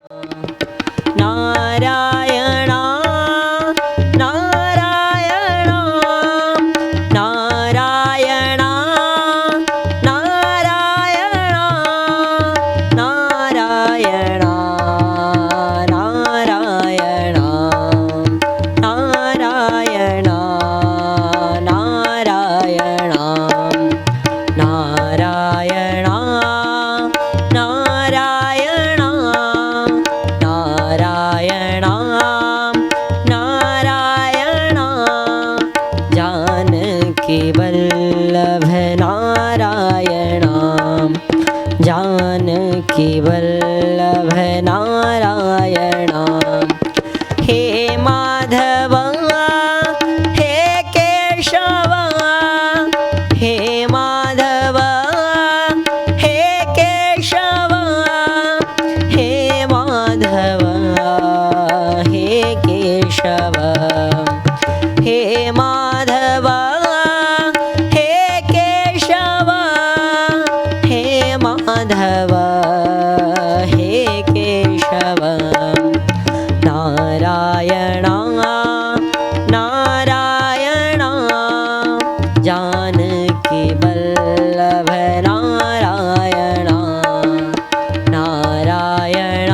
नारायण नारायण नारायण नारायण नारायण नारायण नारायण नारायण नारायण नारायण नारायण नारायण जानकी वल्लभ नारायण जानकी वल्लभ नारायण हे माधव हे केशव हे माधव हे केशव हे माधव हे केशव हे माधव हे केशव हे माधव हे केशव नारायण नारायण जानकी वल्लभ नारायण नारायण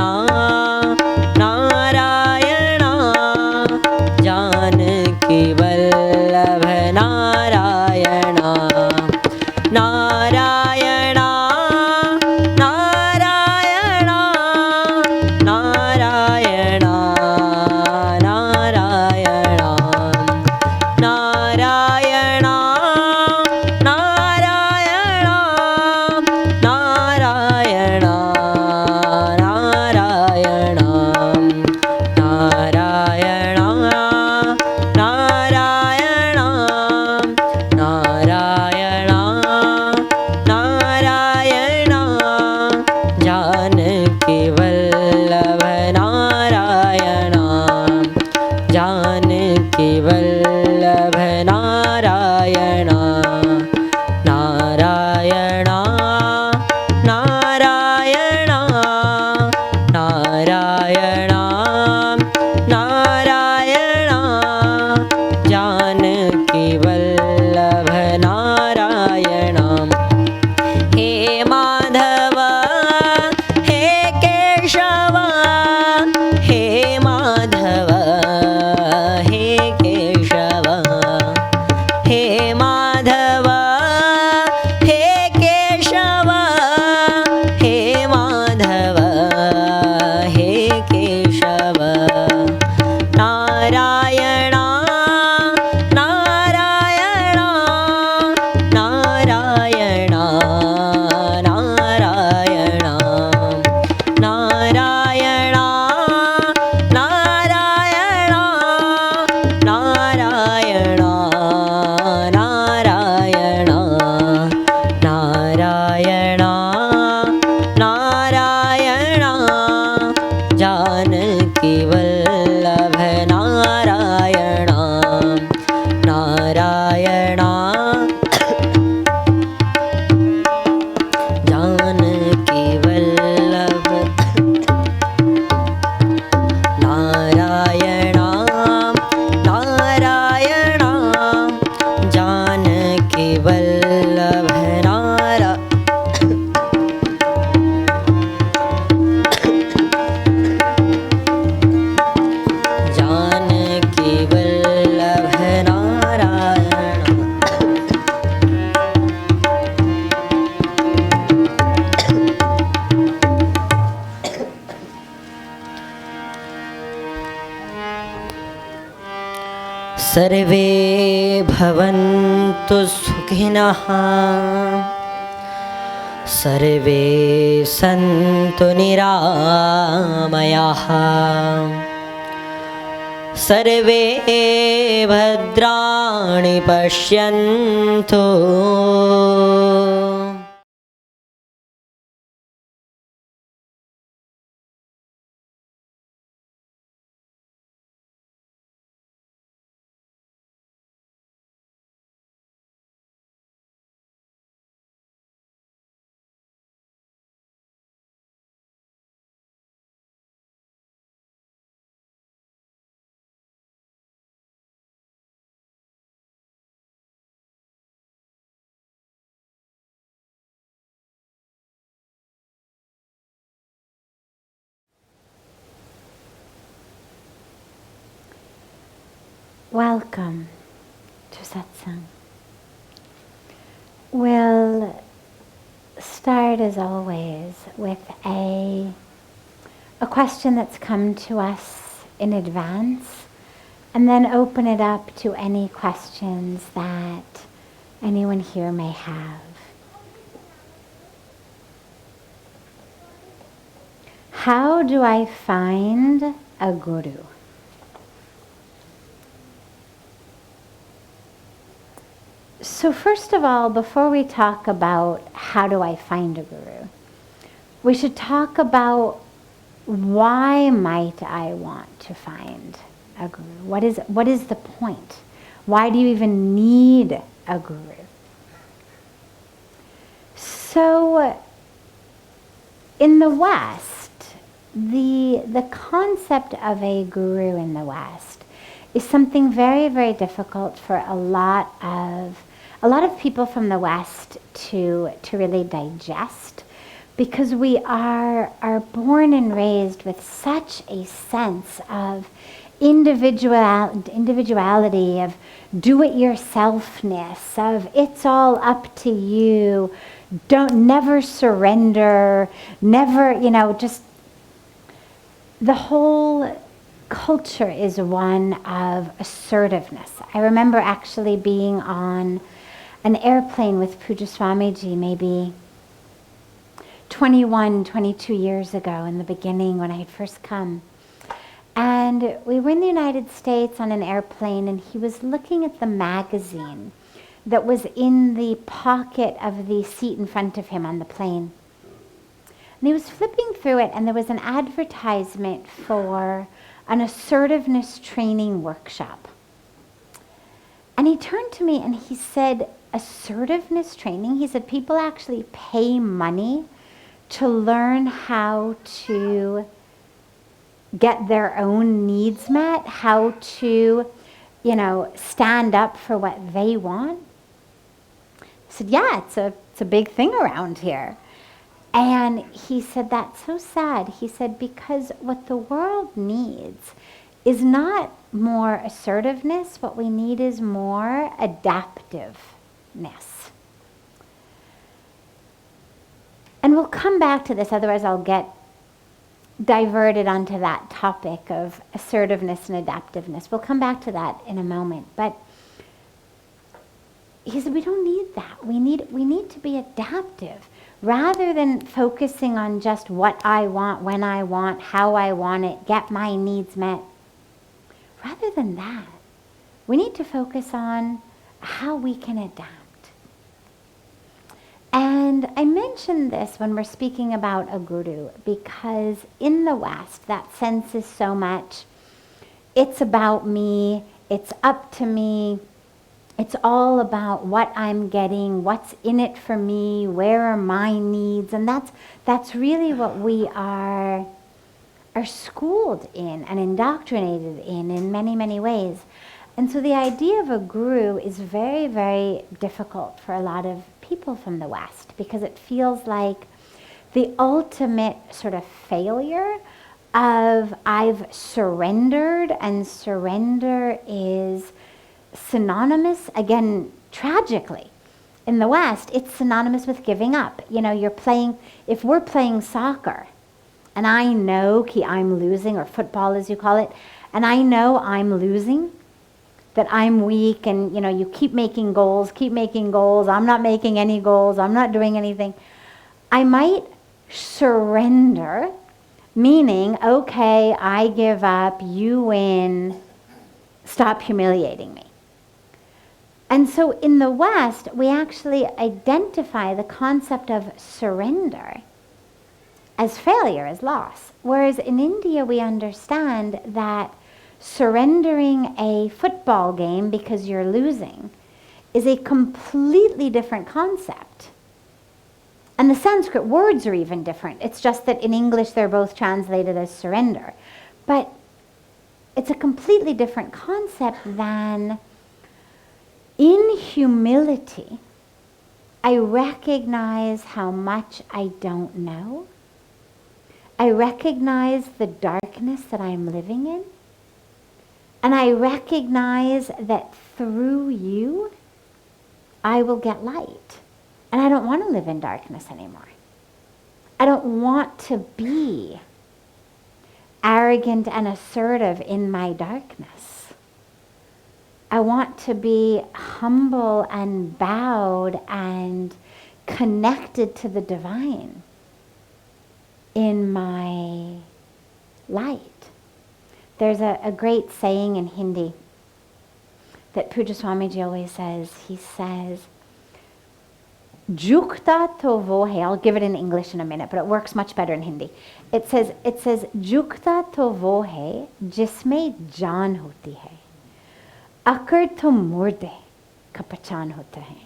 नारायण जानकी वल्लभ नारायण नारायण नारायण नारायण नारायण नारायण नारायण नारायण नारायण नारायण नारायण नारायण नारायण जानकी वल्लभ नारायण जानकी वल्लभ नारायण नारायण नारायण नारायण नारायण जानकी वल्लभ नारायण हे माधव हे केशव हे माधव हे केशव हे माधव हे केशव हे माधव हे केशव नारायण नारायण नारायण नारायण नारायण नारायण नारायण नारायण नारायण नारायण जानकी वल्लभ नारायण नारायण जानकी वल्लभ नारायण नारायण जानकी वल्लभ जानकी वल्लभ नारायण सर्वे भवन्तु सुखिनः सर्वे सन्तु निरामयाः सर्वे भद्राणि पश्यन्तु Welcome to Satsang. We'll start as always with a question that's come to us in advance, and then open it up to any questions that anyone here may have. How do I find a guru? So first of all, before we talk about how do I find a guru, we should talk about why might I want to find a guru? What is the point? Why do you even need a guru? So in the West, the concept of a guru in the West is something very, very difficult for a lot of people from the West to really digest, because we are born and raised with such a sense of individuality, of do-it-yourselfness, of it's all up to you, never surrender, never, just the whole culture is one of assertiveness. I remember actually being on an airplane with Pujya Swamiji maybe 21, 22 years ago in the beginning when I had first come. And we were in the United States on an airplane, and he was looking at the magazine that was in the pocket of the seat in front of him on the plane. And he was flipping through it, and there was an advertisement for an assertiveness training workshop. And he turned to me and he said, assertiveness training? He said, people actually pay money to learn how to get their own needs met, how to, stand up for what they want. I said, yeah, it's a big thing around here. And he said, that's so sad. He said, because what the world needs is not more assertiveness. What we need is more adaptiveness. And we'll come back to this, otherwise I'll get diverted onto that topic of assertiveness and adaptiveness. We'll come back to that in a moment. But he said, we don't need that. We need to be adaptive. Rather than focusing on just what I want, when I want, how I want it, get my needs met. Rather than that, we need to focus on how we can adapt. And I mentioned this when we're speaking about a guru, because in the West, that sense is so much, it's about me, it's up to me, it's all about what I'm getting, what's in it for me, where are my needs, and that's really what we are schooled in and indoctrinated in many, many ways. And so the idea of a guru is very, very difficult for a lot of people from the West, because it feels like the ultimate sort of failure of I've surrendered, and surrender is synonymous, again, tragically, in the West, it's synonymous with giving up. If we're playing soccer, and I know I'm losing, or football as you call it, and I know I'm losing, that I'm weak, and you keep making goals, I'm not making any goals, I'm not doing anything, I might surrender, meaning, okay, I give up, you win, stop humiliating me. And so in the West, we actually identify the concept of surrender as failure, as loss. Whereas in India, we understand that surrendering a football game because you're losing is a completely different concept. And the Sanskrit words are even different. It's just that in English, they're both translated as surrender. But it's a completely different concept than, in humility, I recognize how much I don't know. I recognize the darkness that I'm living in. And I recognize that through you, I will get light. And I don't want to live in darkness anymore. I don't want to be arrogant and assertive in my darkness. I want to be humble and bowed and connected to the divine in my light. There's a great saying in Hindi that Pujya Swamiji always says. He says, Jukta to wo hai. I'll give it in English in a minute, but it works much better in Hindi. It says, Jukta to wo hai, jisme jaan hoti hai. Akar to murde ka pachan hota hai.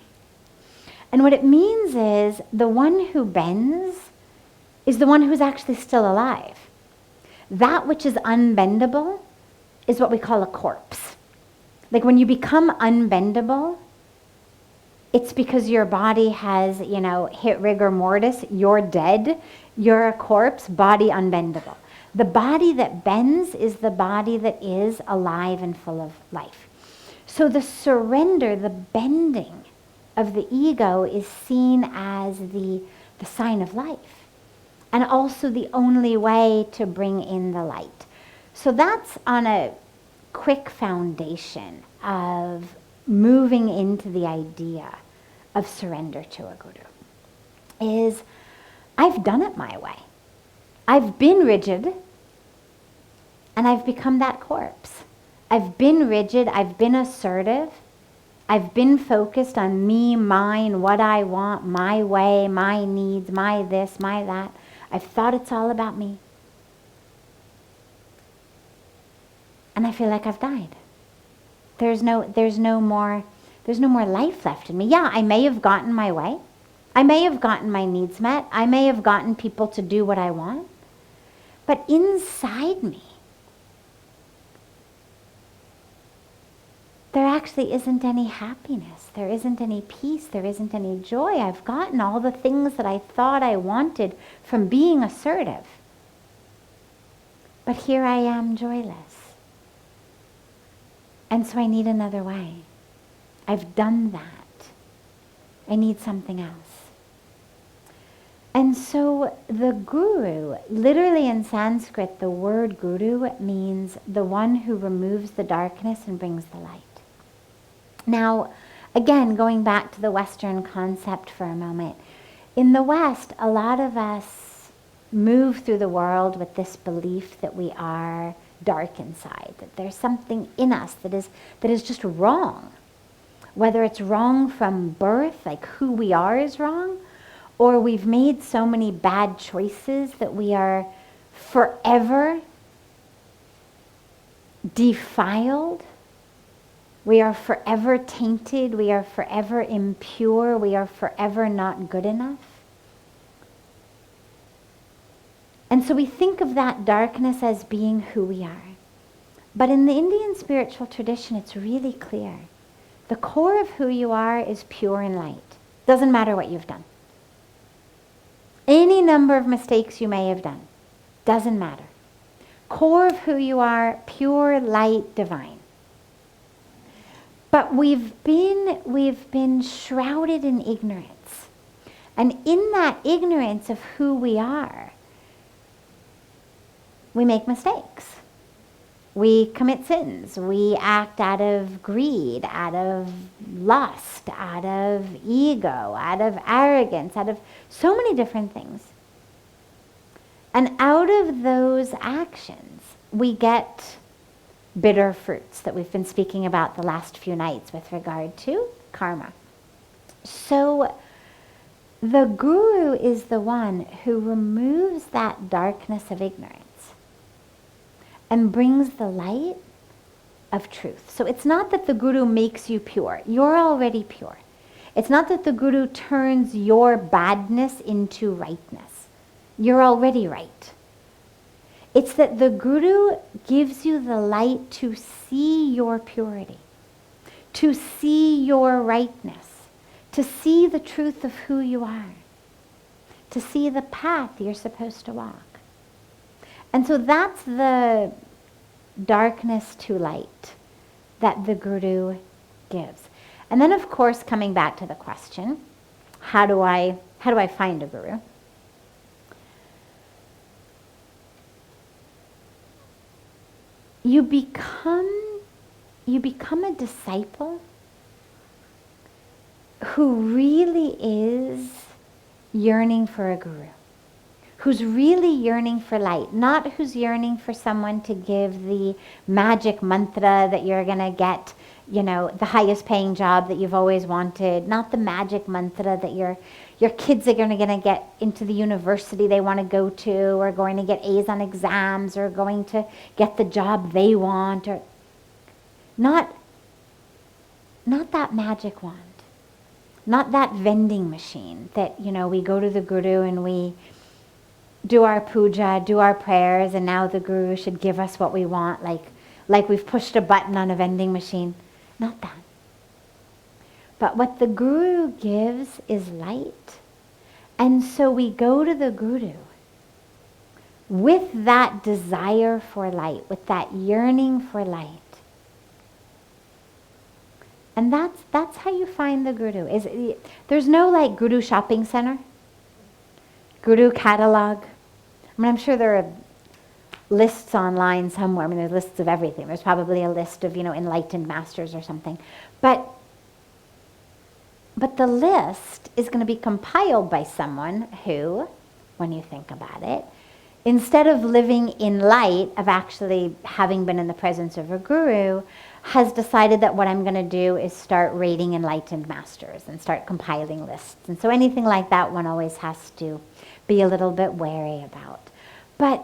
And what it means is the one who bends is the one who's actually still alive. That which is unbendable is what we call a corpse. Like when you become unbendable, it's because your body has, hit rigor mortis. You're dead. You're a corpse, body unbendable. The body that bends is the body that is alive and full of life. So the surrender, the bending of the ego is seen as the sign of life. And also the only way to bring in the light. So that's on a quick foundation of moving into the idea of surrender to a guru. Is I've done it my way. I've been rigid and I've become that corpse. I've been rigid, I've been assertive, I've been focused on me, mine, what I want, my way, my needs, my this, my that. I've thought it's all about me. And I feel like I've died. There's no more life left in me. Yeah, I may have gotten my way. I may have gotten my needs met. I may have gotten people to do what I want. But inside me, there actually isn't any happiness. There isn't any peace. There isn't any joy. I've gotten all the things that I thought I wanted from being assertive. But here I am joyless. And so I need another way. I've done that. I need something else. And so the guru, literally in Sanskrit, the word guru means the one who removes the darkness and brings the light. Now, again, going back to the Western concept for a moment, in the West, a lot of us move through the world with this belief that we are dark inside, that there's something in us that is just wrong. Whether it's wrong from birth, like who we are is wrong, or we've made so many bad choices that we are forever defiled. We are forever tainted. We are forever impure. We are forever not good enough. And so we think of that darkness as being who we are. But in the Indian spiritual tradition, it's really clear. The core of who you are is pure and light. Doesn't matter what you've done. Any number of mistakes you may have done. Doesn't matter. Core of who you are, pure, light, divine. But we've been shrouded in ignorance. And in that ignorance of who we are, we make mistakes. We commit sins. We act out of greed, out of lust, out of ego, out of arrogance, out of so many different things. And out of those actions, we get bitter fruits that we've been speaking about the last few nights with regard to karma. So the guru is the one who removes that darkness of ignorance and brings the light of truth. So it's not that the guru makes you pure. You're already pure. It's not that the guru turns your badness into rightness. You're already right. It's that the guru gives you the light to see your purity, to see your rightness, to see the truth of who you are, to see the path you're supposed to walk. And so that's the darkness to light that the Guru gives. And then, of course, coming back to the question, how do I find a Guru? You become a disciple who really is yearning for a guru, who's really yearning for light, not who's yearning for someone to give the magic mantra that you're going to get, the highest paying job that you've always wanted, not the magic mantra that your kids are going to get into the university they want to go to, or going to get A's on exams, or going to get the job they want, or not that magic wand. Not that vending machine that, we go to the Guru and we do our puja, do our prayers, and now the Guru should give us what we want, like we've pushed a button on a vending machine. Not that. But what the Guru gives is light. And so we go to the Guru with that desire for light, with that yearning for light. And that's how you find the Guru. There's no Guru shopping center, Guru catalog. I'm sure there are lists online somewhere. There's lists of everything. There's probably a list of, enlightened masters or something. But the list is going to be compiled by someone who, when you think about it, instead of living in light, of actually having been in the presence of a Guru, has decided that what I'm going to do is start rating enlightened masters and start compiling lists. And so anything like that, one always has to be a little bit wary about. But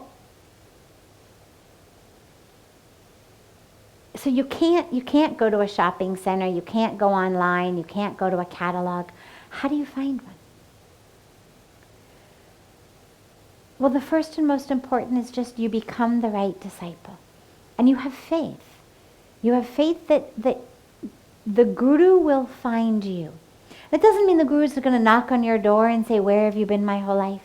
so you can't go to a shopping center, you can't go online, you can't go to a catalog. How do you find one? Well, the first and most important is just you become the right disciple. And you have faith. You have faith that the Guru will find you. It doesn't mean the Guru is going to knock on your door and say, "Where have you been my whole life?"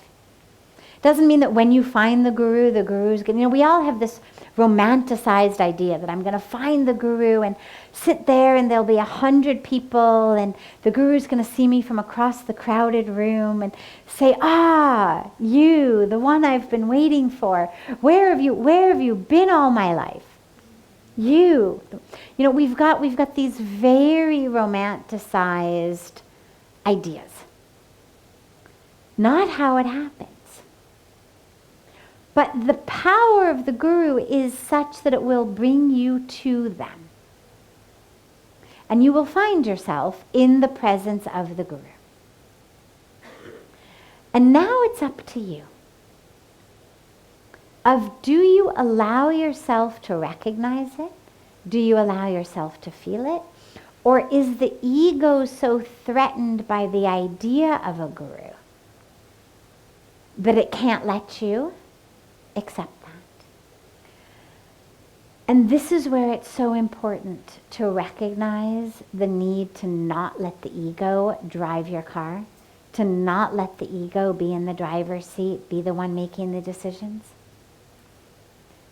It doesn't mean that when you find the Guru is going to... we all have this romanticized idea that I'm going to find the Guru and sit there and there'll be 100 people and the Guru is going to see me from across the crowded room and say, "Ah, you, the one I've been waiting for. Where have you been all my life? You." We've got these very romanticized ideas. Not how it happens. But the power of the Guru is such that it will bring you to them. And you will find yourself in the presence of the Guru. And now it's up to you. Do you allow yourself to recognize it? Do you allow yourself to feel it? Or is the ego so threatened by the idea of a Guru that it can't let you accept that? And this is where it's so important to recognize the need to not let the ego drive your car, to not let the ego be in the driver's seat, be the one making the decisions.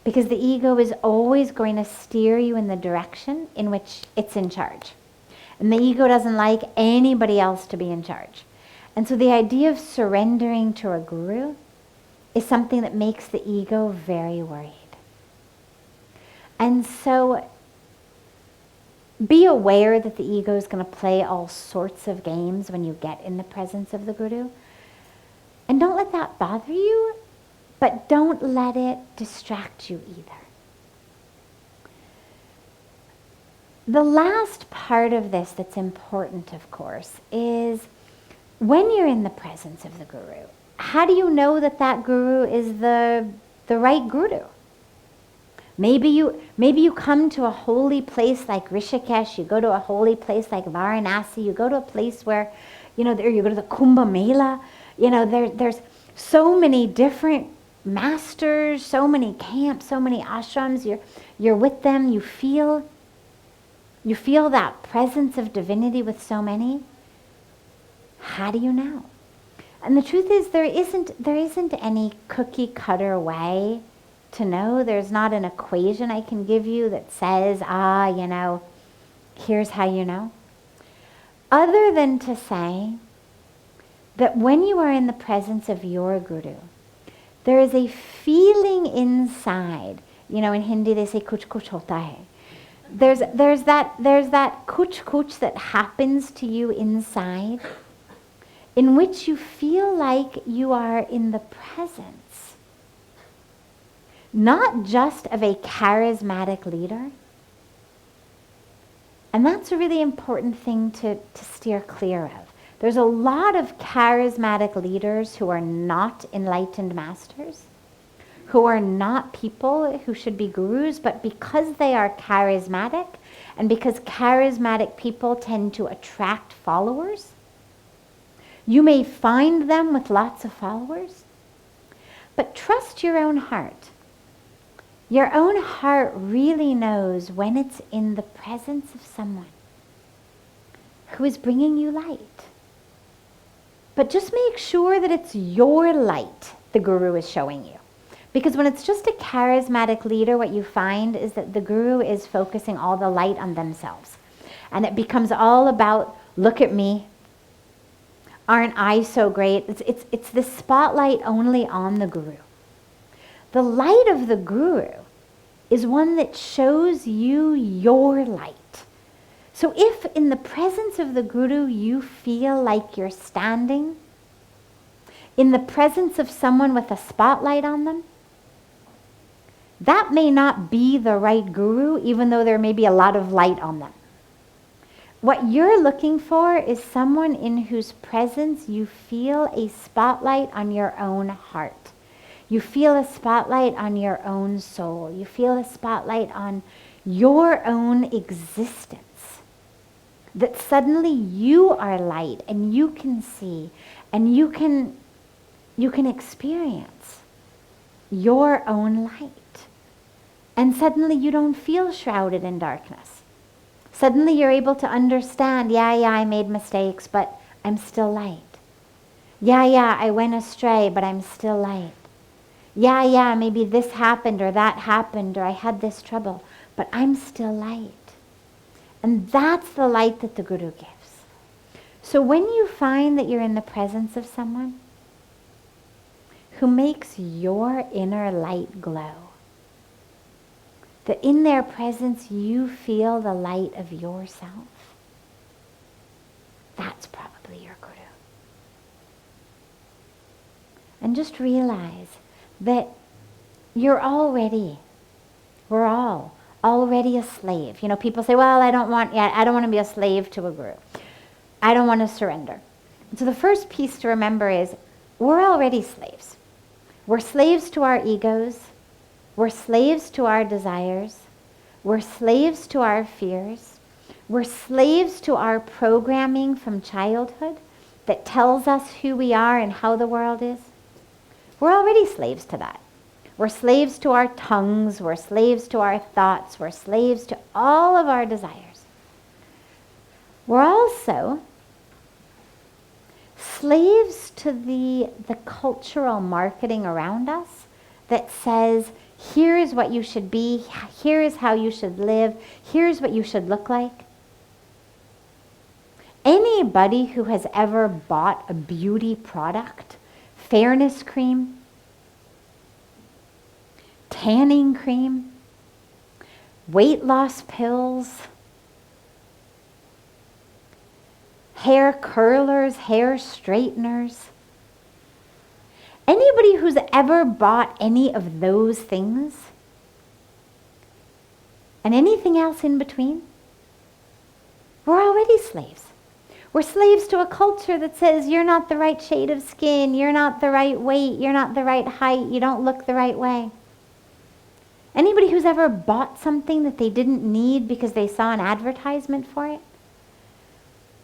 Because the ego is always going to steer you in the direction in which it's in charge. And the ego doesn't like anybody else to be in charge. And so the idea of surrendering to a Guru is something that makes the ego very worried. And so be aware that the ego is going to play all sorts of games when you get in the presence of the Guru. And don't let that bother you, but don't let it distract you either. The last part of this that's important, of course, is when you're in the presence of the Guru, how do you know that that Guru is the right Guru? Maybe you come to a holy place like Rishikesh, you go to a holy place like Varanasi, you go to a place where, you go to the Kumbh Mela, there's so many different masters, so many camps, so many ashrams, you're with them, you feel that presence of divinity with so many. How do you know? And the truth is there isn't any cookie cutter way to know. There's not an equation I can give you that says, here's how you know. Other than to say that when you are in the presence of your guru, there is a feeling inside. In Hindi they say kuch kuch hota hai. There's that kuch kuch that happens to you inside, in which you feel like you are in the presence, not just of a charismatic leader. And that's a really important thing to steer clear of. There's a lot of charismatic leaders who are not enlightened masters, who are not people who should be gurus, but because they are charismatic, and because charismatic people tend to attract followers, you may find them with lots of followers, but trust your own heart. Your own heart really knows when it's in the presence of someone who is bringing you light. But just make sure that it's your light the guru is showing you. Because when it's just a charismatic leader, what you find is that the guru is focusing all the light on themselves. And it becomes all about, look at me. Aren't I so great? It's the spotlight only on the guru. The light of the guru is one that shows you your light. So if in the presence of the guru you feel like you're standing in the presence of someone with a spotlight on them, that may not be the right guru, even though there may be a lot of light on them. What you're looking for is someone in whose presence you feel a spotlight on your own heart. You feel a spotlight on your own soul. You feel a spotlight on your own existence. That suddenly you are light and you can see and you can experience your own light. And suddenly you don't feel shrouded in darkness. Suddenly you're able to understand, I made mistakes, but I'm still light. I went astray, but I'm still light. Maybe this happened or that happened or I had this trouble, but I'm still light. And that's the light that the guru gives. So when you find that you're in the presence of someone who makes your inner light glow, that in their presence you feel the light of yourself, that's probably your guru. And just realize that we're all already a slave. People say, well, I don't want to be a slave to a guru. I don't want to surrender. So the first piece to remember is we're already slaves. We're slaves to our egos. We're slaves to our desires. We're slaves to our fears. We're slaves to our programming from childhood that tells us who we are and how the world is. We're already slaves to that. We're slaves to our tongues. We're slaves to our thoughts. We're slaves to all of our desires. We're also slaves to the cultural marketing around us that says, here is what you should be, here is how you should live, here's what you should look like. Anybody who has ever bought a beauty product, fairness cream, tanning cream, weight loss pills, hair curlers, hair straighteners, anybody who's ever bought any of those things and anything else in between, we're already slaves. We're slaves to a culture that says you're not the right shade of skin, you're not the right weight, you're not the right height, you don't look the right way. Anybody who's ever bought something that they didn't need because they saw an advertisement for it,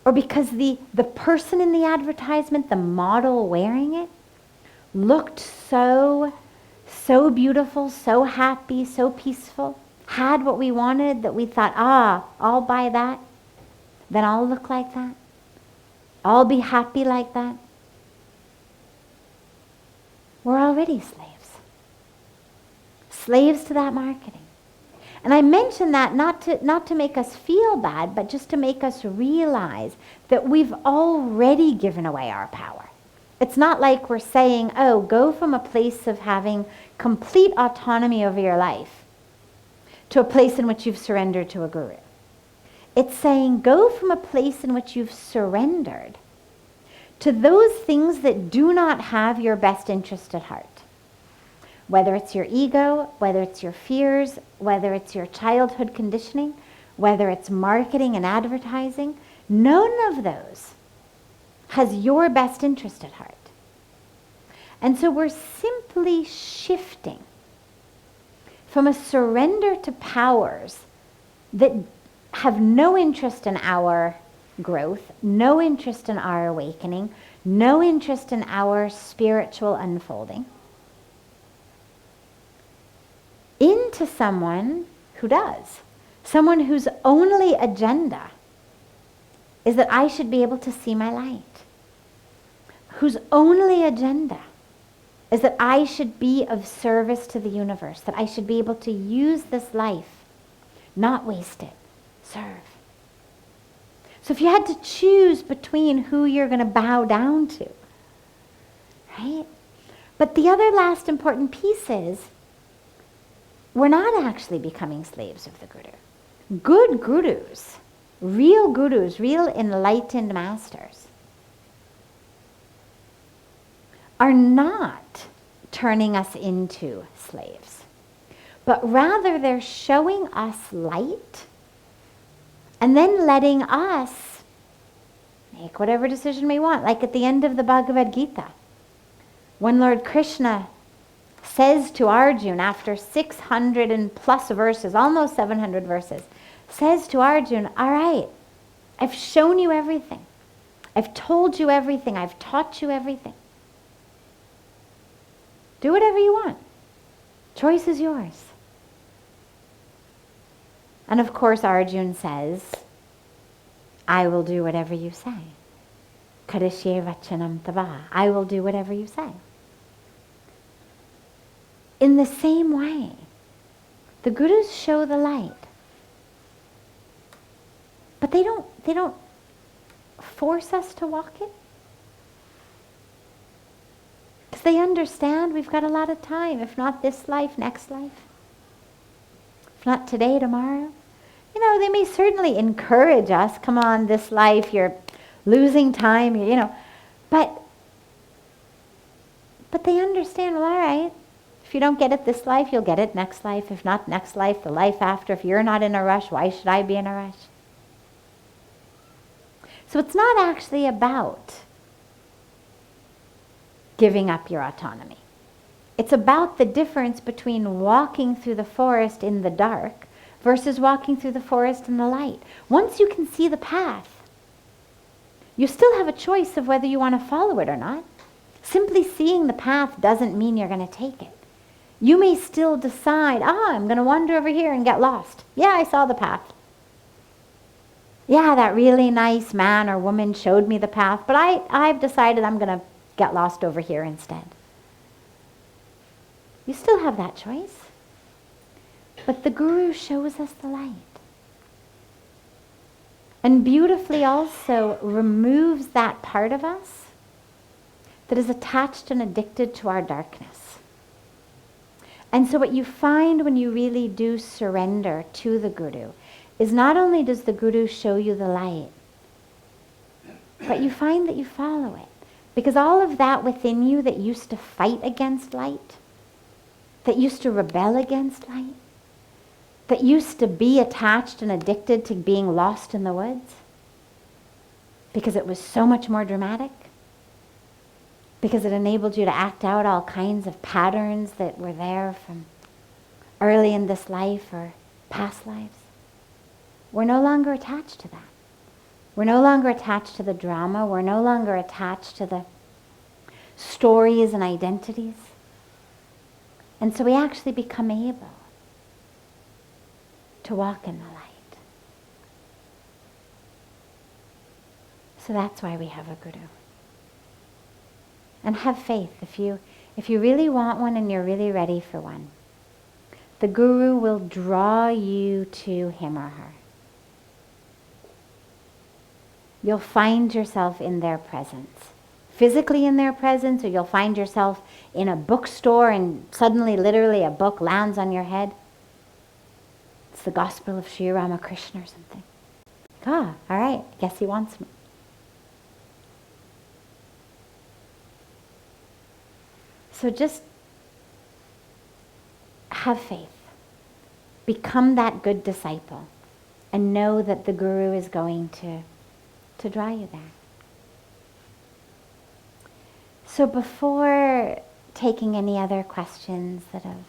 or because the person in the advertisement, the model wearing it, looked so beautiful, so happy, so peaceful, had what we wanted, that we thought, I'll buy that, then I'll look like that, I'll be happy like that. We're already slaves. slaves to that marketing. And I mention that not to make us feel bad, but just to make us realize that we've already given away our power. It's not like we're saying, oh, go from a place of having complete autonomy over your life to a place in which you've surrendered to a guru. It's saying go from a place in which you've surrendered to those things that do not have your best interest at heart. Whether it's your ego, whether it's your fears, whether it's your childhood conditioning, whether it's marketing and advertising, none of those has your best interest at heart. And so we're simply shifting from a surrender to powers that have no interest in our growth, no interest in our awakening, no interest in our spiritual unfolding, into someone who does. Someone whose only agenda is that I should be able to see my light. Whose only agenda is that I should be of service to the universe, that I should be able to use this life, not waste it, serve. So if you had to choose between who you're going to bow down to, right? But the other last important piece is we're not actually becoming slaves of the guru. Good gurus, real enlightened masters, are not turning us into slaves, but rather they're showing us light and then letting us make whatever decision we want. Like at the end of the Bhagavad Gita, when Lord Krishna says to Arjuna, after 600 and plus verses, almost 700 verses, says to Arjuna, all right, I've shown you everything. I've told you everything. I've taught you everything. Do whatever you want. Choice is yours. And of course Arjuna says, I will do whatever you say. Karishye vachanam tava. I will do whatever you say. In the same way, the gurus show the light. But they don't force us to walk it. Because they understand we've got a lot of time. If not this life, next life. If not today, tomorrow. You know, they may certainly encourage us. Come on, this life, you're losing time, you know. But they understand, well, all right. If you don't get it this life, you'll get it next life. If not next life, the life after. If you're not in a rush, why should I be in a rush? So it's not actually about giving up your autonomy. It's about the difference between walking through the forest in the dark versus walking through the forest in the light. Once you can see the path, you still have a choice of whether you want to follow it or not. Simply seeing the path doesn't mean you're going to take it. You may still decide, I'm going to wander over here and get lost. Yeah, I saw the path. Yeah, that really nice man or woman showed me the path, but I've decided I'm going to get lost over here instead. You still have that choice. But the guru shows us the light. And beautifully also removes that part of us that is attached and addicted to our darkness. And so what you find when you really do surrender to the guru is not only does the guru show you the light, but you find that you follow it. Because all of that within you that used to fight against light, that used to rebel against light, that used to be attached and addicted to being lost in the woods, because it was so much more dramatic, because it enabled you to act out all kinds of patterns that were there from early in this life or past lives. We're no longer attached to that. We're no longer attached to the drama. We're no longer attached to the stories and identities. And so we actually become able to walk in the light. So that's why we have a guru. And have faith. If you really want one and you're really ready for one, the guru will draw you to him or her. You'll find yourself in their presence, physically in their presence, or you'll find yourself in a bookstore and suddenly, literally, a book lands on your head. It's the Gospel of Sri Ramakrishna or something. Ah, all right, I guess he wants me. So just have faith. Become that good disciple and know that the guru is going to draw you there. So before taking any other questions that have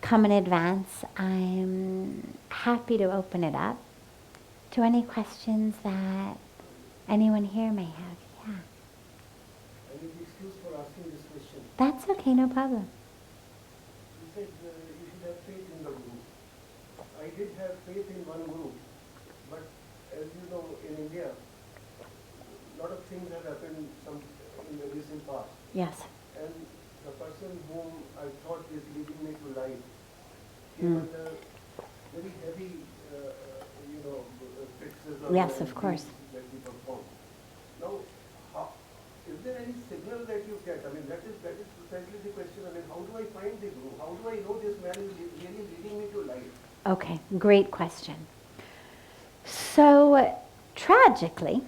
come in advance, I'm happy to open it up to any questions that anyone here may have. Yeah. I will be excused for asking this question. That's okay, no problem. You said you should have faith in the guru. I did have faith in one guru, but as you know, in India, a lot of things have happened in the recent past. Yes. And the person whom I thought is leading me to life came under very heavy, fixes or Yes, of course. that we perform. Now, is there any signal that you get? I mean, that is precisely the question. I mean, how do I find the guru? How do I know this man is really leading me to life? Okay, great question. So, tragically,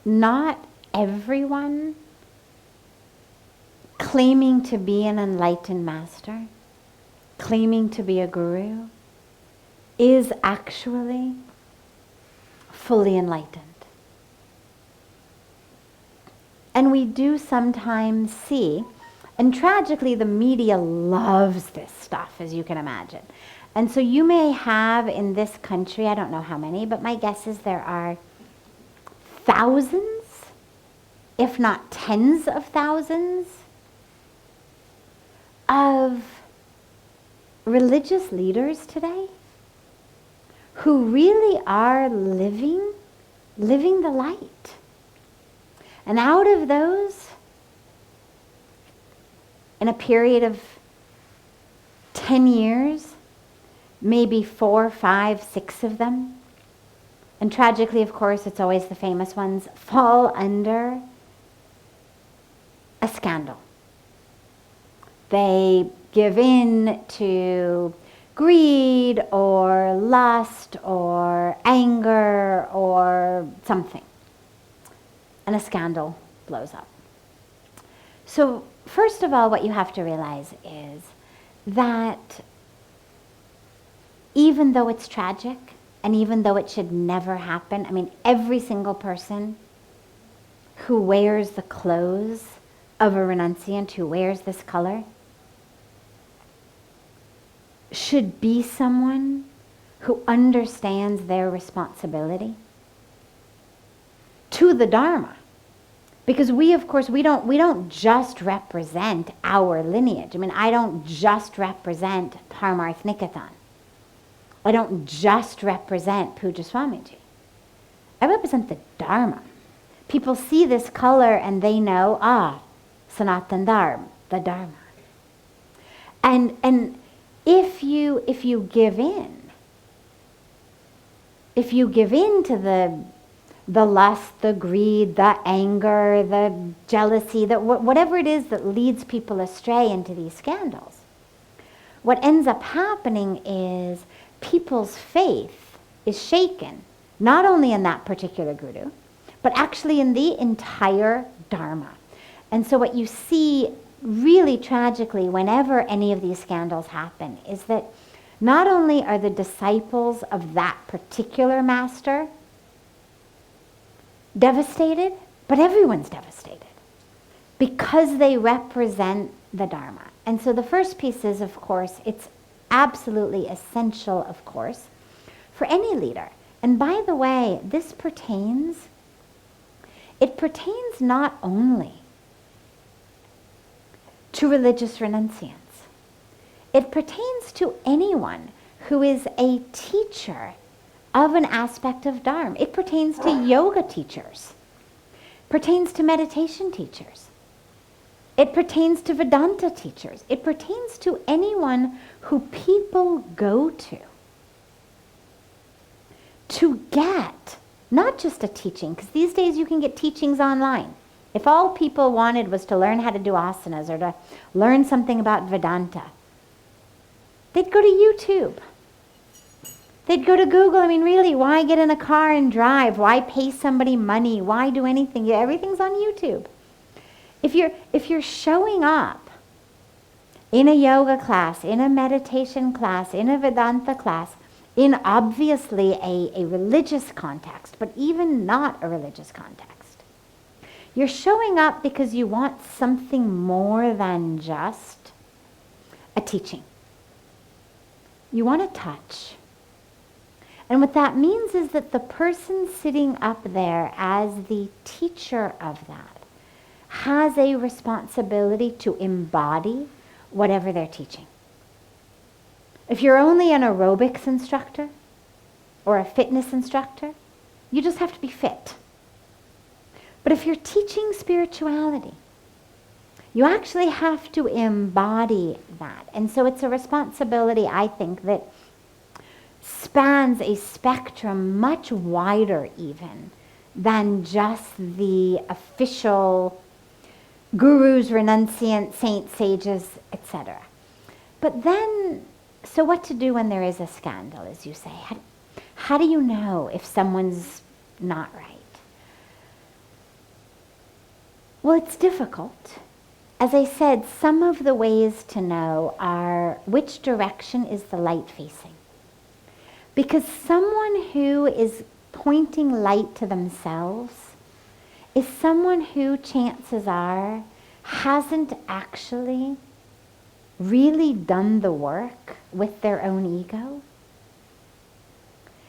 not everyone claiming to be an enlightened master, claiming to be a guru, is actually fully enlightened. And we do sometimes see, and tragically the media loves this stuff, as you can imagine. And so you may have in this country, I don't know how many, but my guess is there are thousands, if not tens of thousands, of religious leaders today who really are living the light. And out of those, in a period of 10 years, maybe 4, 5, 6 of them, and tragically, of course, it's always the famous ones, fall under a scandal. They give in to greed or lust or anger or something, and a scandal blows up. So first of all, what you have to realize is that even though it's tragic, and even though it should never happen, I mean, every single person who wears the clothes of a renunciant, who wears this color, should be someone who understands their responsibility to the Dharma. Because we, of course, we don't just represent our lineage. I mean, I don't just represent Parmarth Niketan. I don't just represent Pujya Swamiji. I represent the Dharma. People see this color and they know, Sanatan Dharma, the Dharma. And if you give in to the lust, the greed, the anger, the jealousy, whatever it is that leads people astray into these scandals, what ends up happening is people's faith is shaken, not only in that particular guru, but actually in the entire Dharma. And so what you see really tragically whenever any of these scandals happen is that not only are the disciples of that particular master devastated, but everyone's devastated because they represent the Dharma. And so the first piece is, of course, it's absolutely essential, of course, for any leader. And by the way, this pertains not only to religious renunciants. It pertains to anyone who is a teacher of an aspect of Dharma. It pertains to yoga teachers. Pertains to meditation teachers. It pertains to Vedanta teachers. It pertains to anyone who people go to get not just a teaching, because these days you can get teachings online. If all people wanted was to learn how to do asanas or to learn something about Vedanta, they'd go to YouTube. They'd go to Google. I mean, really, why get in a car and drive? Why pay somebody money? Why do anything? Everything's on YouTube. If you're showing up in a yoga class, in a meditation class, in a Vedanta class, in obviously a religious context, but even not a religious context, you're showing up because you want something more than just a teaching. You want a touch. And what that means is that the person sitting up there as the teacher of that has a responsibility to embody whatever they're teaching. If you're only an aerobics instructor or a fitness instructor, you just have to be fit. But if you're teaching spirituality, you actually have to embody that. And so it's a responsibility, I think, that spans a spectrum much wider even than just the official gurus, renunciants, saints, sages, etc. But then, so what to do when there is a scandal, as you say? How do you know if someone's not right? Well, it's difficult. As I said, some of the ways to know are which direction is the light facing. Because someone who is pointing light to themselves is someone who, chances are, hasn't actually really done the work with their own ego.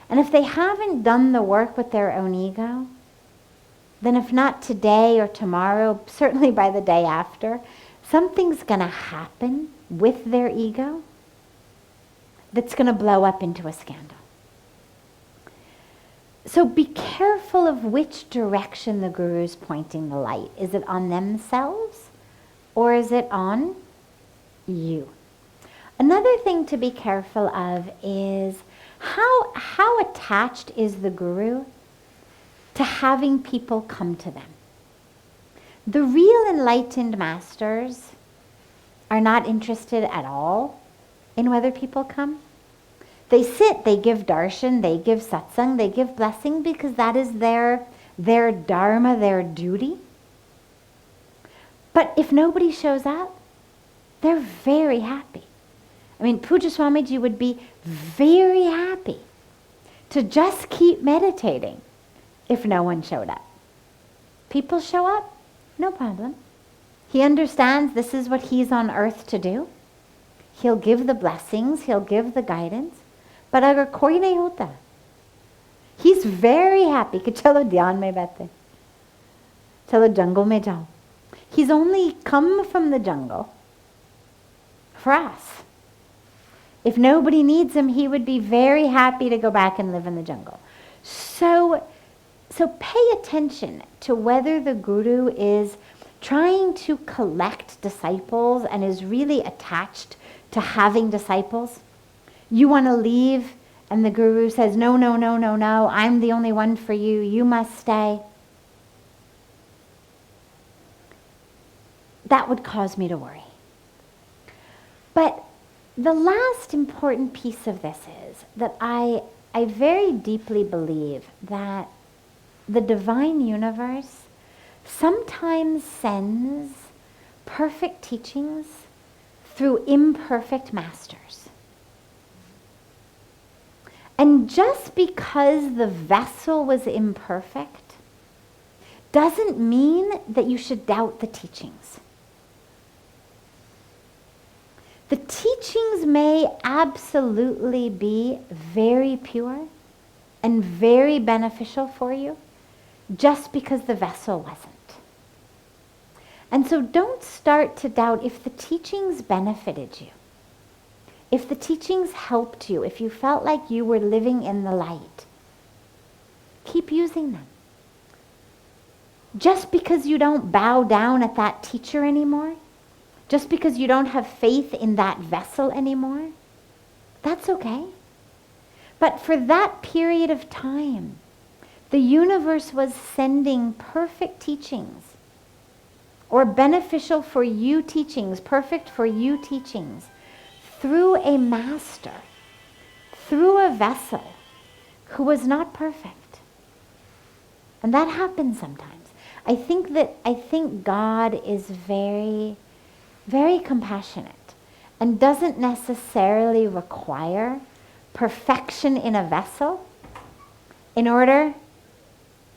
And if they haven't done the work with their own ego, then if not today or tomorrow, certainly by the day after, something's going to happen with their ego that's going to blow up into a scandal. So be careful of which direction the guru is pointing the light. Is it on themselves or is it on you? Another thing to be careful of is how attached is the guru to having people come to them. The real enlightened masters are not interested at all in whether people come. They sit, they give darshan, they give satsang, they give blessing because that is their dharma, their duty. But if nobody shows up, they're very happy. I mean, Pujya Swamiji would be very happy to just keep meditating if no one showed up. People show up, no problem. He understands this is what he's on earth to do. He'll give the blessings, he'll give the guidance. But agar koi nahi hota, he's very happy कि चलो ध्यान में बैठे, चलो जंगल में जाओ. He's only come from the jungle for us. If nobody needs him, he would be very happy to go back and live in the jungle. So pay attention to whether the guru is trying to collect disciples and is really attached to having disciples. You want to leave and the guru says, no, no, no, no, no, I'm the only one for you, you must stay. That would cause me to worry. But the last important piece of this is that I very deeply believe that the divine universe sometimes sends perfect teachings through imperfect masters. And just because the vessel was imperfect doesn't mean that you should doubt the teachings. The teachings may absolutely be very pure and very beneficial for you just because the vessel wasn't. And so don't start to doubt if the teachings benefited you. If the teachings helped you, if you felt like you were living in the light, keep using them. just because you don't bow down at that teacher anymore, just because you don't have faith in that vessel anymore, that's okay. But for that period of time, the universe was sending perfect teachings, or beneficial for you teachings, perfect for you teachings, through a master, through a vessel who was not perfect. And that happens sometimes. I think God is very, very compassionate and doesn't necessarily require perfection in a vessel in order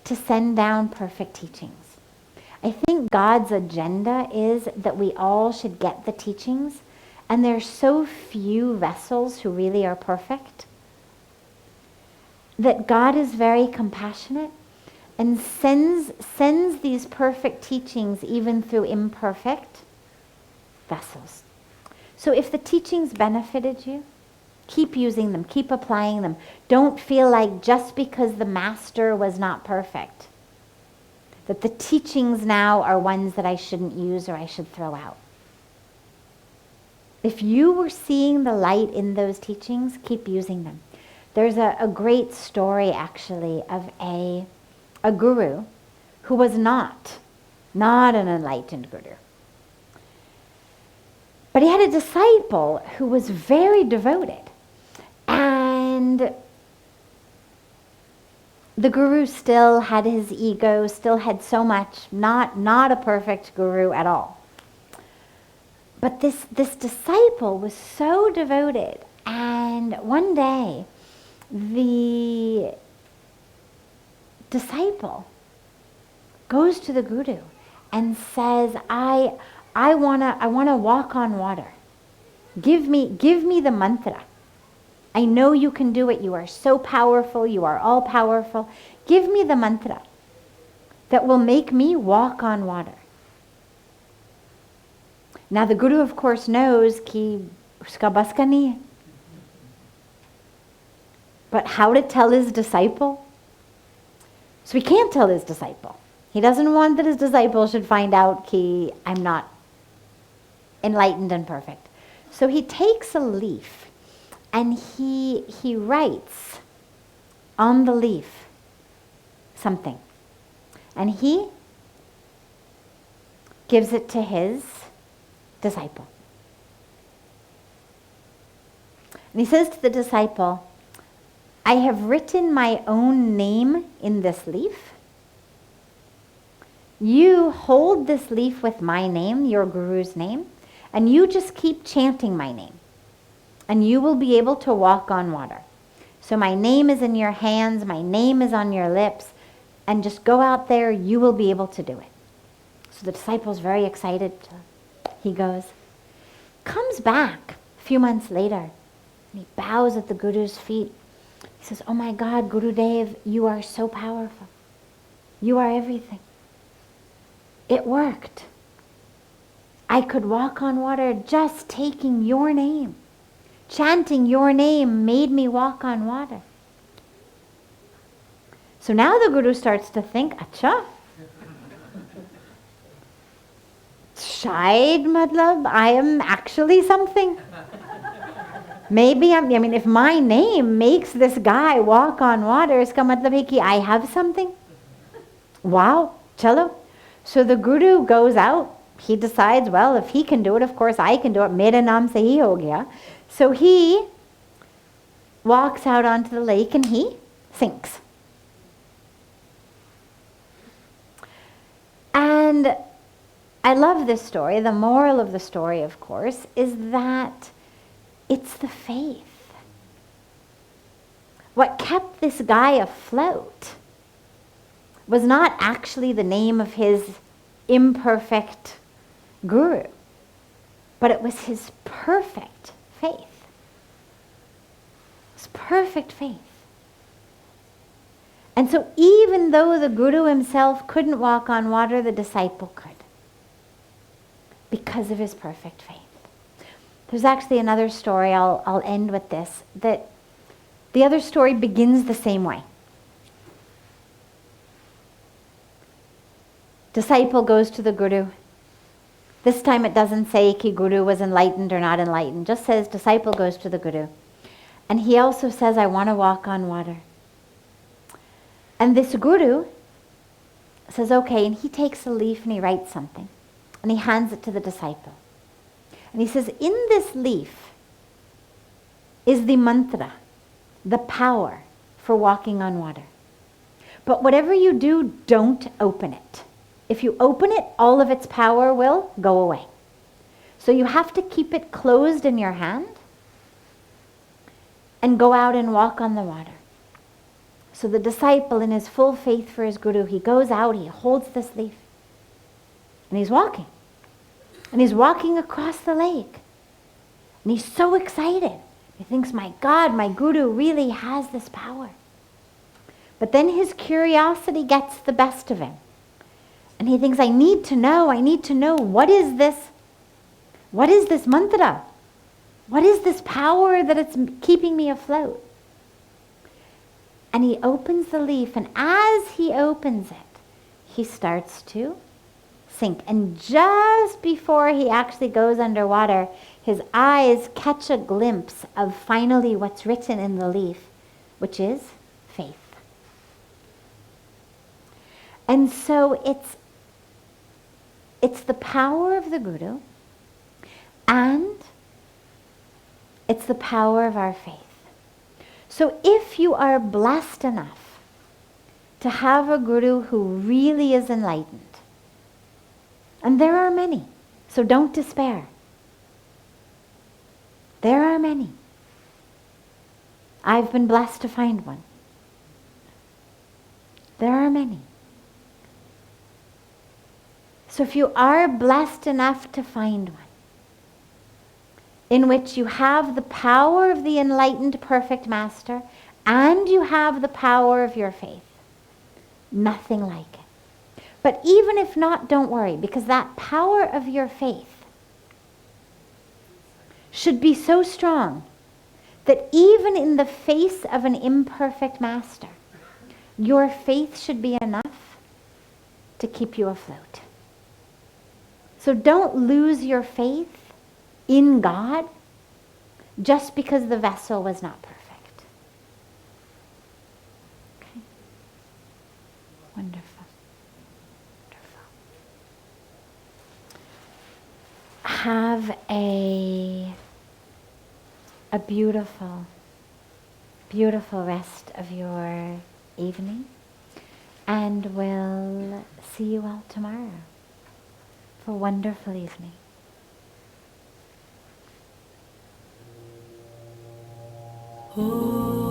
to send down perfect teachings. I think God's agenda is that we all should get the teachings, and there's so few vessels who really are perfect, that God is very compassionate and sends these perfect teachings even through imperfect vessels. So if the teachings benefited you, keep using them, keep applying them. Don't feel like just because the master was not perfect, that the teachings now are ones that I shouldn't use or I should throw out. If you were seeing the light in those teachings, keep using them. There's a great story actually of a guru who was not an enlightened guru. But he had a disciple who was very devoted. And the guru still had his ego, still had so much, not a perfect guru at all. But this disciple was so devoted, and one day the disciple goes to the guru and says, I wanna walk on water. Give me the mantra. I know you can do it. You are so powerful. You are all powerful. Give me the mantra that will make me walk on water. Now the guru of course knows ki uska bas ka nahi hai. But how to tell his disciple? So he can't tell his disciple. He doesn't want that his disciple should find out ki I'm not enlightened and perfect. So he takes a leaf and he writes on the leaf something. And he gives it to his disciple. And he says to the disciple, I have written my own name in this leaf. You hold this leaf with my name, your guru's name, and you just keep chanting my name. And you will be able to walk on water. So my name is in your hands, my name is on your lips, and just go out there, you will be able to do it. So the disciple's very excited. He goes, comes back a few months later, and he bows at the Guru's feet. He says, oh my God, Gurudev, you are so powerful. You are everything. It worked. I could walk on water just taking your name. Chanting your name made me walk on water. So now the Guru starts to think, acha, shayad matlab, I am actually something. Maybe if my name makes this guy walk on water, iska matlab hai ki I have something. Wow, chalo. So the Guru goes out. He decides, well, if he can do it, of course I can do it. Mera naam se hi ho gaya. So he walks out onto the lake and he sinks. And I love this story. The moral of the story, of course, is that it's the faith. What kept this guy afloat was not actually the name of his imperfect guru, but it was his perfect faith. His perfect faith. And so even though the Guru himself couldn't walk on water, the disciple could, because of his perfect faith. There's actually another story, I'll end with this, that the other story begins the same way. Disciple goes to the Guru. This time it doesn't say ki Guru was enlightened or not enlightened. Just says disciple goes to the Guru. And he also says, I want to walk on water. And this Guru says, okay, and he takes a leaf and he writes something. And he hands it to the disciple. And he says, in this leaf is the mantra, the power for walking on water. But whatever you do, don't open it. If you open it, all of its power will go away. So you have to keep it closed in your hand and go out and walk on the water. So the disciple, in his full faith for his Guru, he goes out, he holds this leaf, and he's walking. And he's walking across the lake. And he's so excited. He thinks, my God, my Guru really has this power. But then his curiosity gets the best of him. And he thinks, I need to know, what is this? What is this mantra? What is this power that it's keeping me afloat? And he opens the leaf, and as he opens it, he starts to sink. And just before he actually goes underwater, his eyes catch a glimpse of finally what's written in the leaf, which is faith. And so it's the power of the Guru, and it's the power of our faith. So if you are blessed enough to have a Guru who really is enlightened, and there are many, so don't despair. There are many. I've been blessed to find one. There are many. So if you are blessed enough to find one, in which you have the power of the enlightened perfect master and you have the power of your faith, nothing like it. But even if not, don't worry, because that power of your faith should be so strong that even in the face of an imperfect master, your faith should be enough to keep you afloat. So don't lose your faith in God just because the vessel was not perfect. Okay. Wonderful. Wonderful. Have a beautiful, beautiful rest of your evening, and we'll see you all tomorrow for a wonderful evening. Oh.